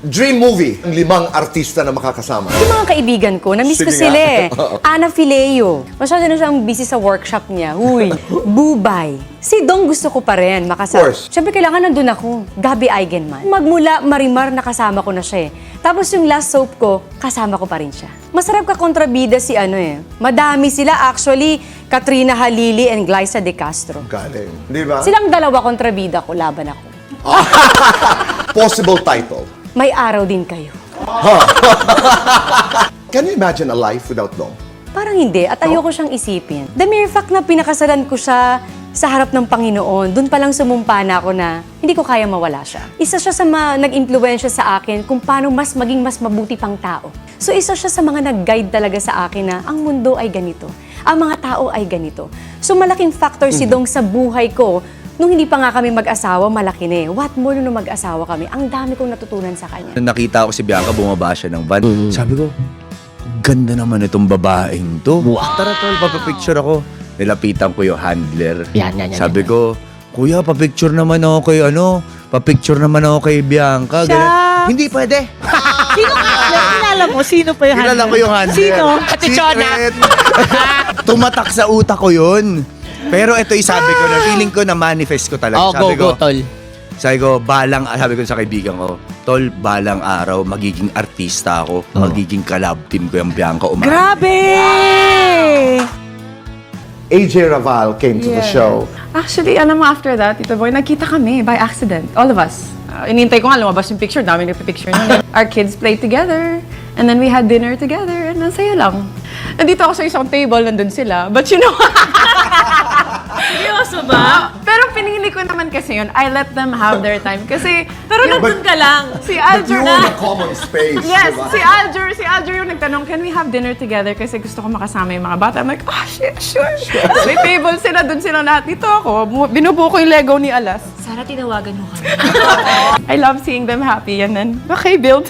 Dream movie, ang 5 artista na makakasama. Yung mga kaibigan ko, na-miss ko Sige sila nga. Ana Fileo. Masyado na siyang busy sa workshop niya. Huy, Bubay. Si Dong gusto ko pa rin makasama. Of course. Siyempre kailangan nandun ako. Gabi Eigenman. Magmula Marimar nakasama ko na siya Tapos yung last soap ko, kasama ko pa rin siya. Masarap ka kontrabida si Madami sila actually. Katrina Halili and Glyza De Castro. Galing. Di ba? Silang dalawa kontrabida ko, laban ako. Possible title. May araw din kayo. Can you imagine a life without Dong? Parang hindi, at ayoko siyang isipin. The mere fact na pinakasalan ko siya sa harap ng Panginoon, dun palang sumumpa na ako na hindi ko kaya mawala siya. Isa siya sa nag-impluwensya sa akin kung paano maging mas mabuti pang tao. So isa siya sa mga nag-guide talaga sa akin na ang mundo ay ganito, ang mga tao ay ganito. So malaking factor si Dong sa buhay ko. Nung hindi pa nga kami mag-asawa, malaki na What more nung mag-asawa kami, ang dami kong natutunan sa kanya. Nakita ko si Bianca, bumaba siya ng van. Sabi ko, ganda naman itong babaeng to. Wow. Tara tol, papapicture ako. Nilapitan ko yung handler. Yan. Sabi ko, kuya, papicture naman ako kay papicture naman ako kay Bianca. Ganun. Hindi pwede. Sino ka? Kilala mo? Sino pa yung Kilala ko yung handler. Sino? Ate Chona. Secret. Tumatak sa utak ko yun. Pero ito sabi ko na feeling ko na manifest ko talaga. Oh, sabi go, tol. Sabi ko, sabi ko sa kaibigan ko, tol, balang araw, magiging artista ako. Magiging collab team ko yung Bianca Umali. Grabe! AJ Raval came to the show. Actually, alam mo, after that, Tito Boy, nagkita kami by accident. All of us. Inintay ko nga, lumabas yung picture. Dami nagpipicture nun. Our kids played together. And then we had dinner together. And ang saya lang. Nandito ako sa isang table, nandun sila. But you know... Seryoso ba? Pero pinili ko naman kasi yun. I let them have their time. Kasi... Pero nandun ka lang. Si But you Aljur were in a common space. Yes, diba? si Aljur yung nagtanong, can we have dinner together? Kasi gusto ko makasama yung mga bata. I'm like, oh, shit, sure. May table sila, dun sila lahat. Dito ako, binubuo ko yung Lego ni Alas. Sana tinawagan mo kami. I love seeing them happy and then, okay, build.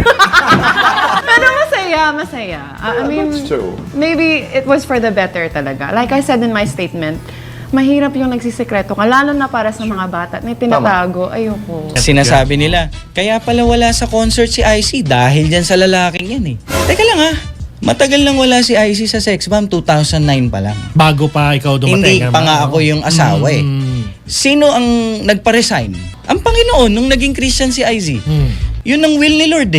Pero masaya. I mean, That's true. maybe it was for the better talaga. Like I said in my statement, mahirap yung nagsisekreto ka, lalo na para sa mga bata na tinatago. Ayoko. Sinasabi nila, kaya pala wala sa concert si IC dahil dyan sa lalaking yan Teka lang matagal nang wala si IC sa Sex Bomb, 2009 pa lang. Bago pa ikaw dumating. Hindi pa nga ako yung asawa Sino ang nagpa-resign? Ang Panginoon nung naging Christian si IC. Yun ang will ni Lord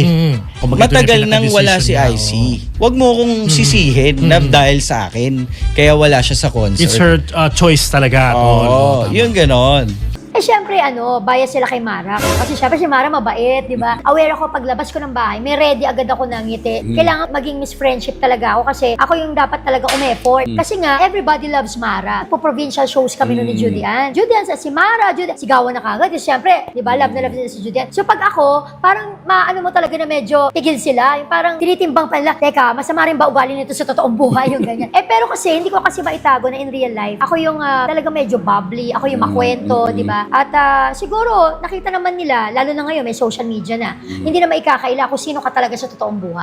Matagal nang wala si IC. Huwag mo akong sisihin na dahil sa akin. Kaya wala siya sa concert. It's her choice talaga. Oo, yun ganon. Eh, syempre, bias sila kay Mara. Kasi syempre, si Mara mabait, di ba? Aware ako, paglabas ko ng bahay, may ready agad ako ng ngiti. Kailangan maging Miss Friendship talaga ako kasi ako yung dapat talaga umeffort. Kasi nga, everybody loves Mara. Po provincial shows kami noon ni Judian. Judian, si Mara, Judian, sigawan na kagad. Syempre, di ba, love na love nila si Judian. So pag ako, parang maano mo talaga na medyo tigil sila. Yung parang tinitimbang pa nila, teka, masama rin ba ugali nito sa totoong buhay? Yung ganyan. Pero kasi, hindi ko kasi maitago na in real life. Ako yung talaga medyo bubbly. Ako yung makwento, di ba? At siguro, nakita naman nila, lalo na ngayon, may social media na, hindi na maikakaila kung sino ka talaga sa totoong buhay.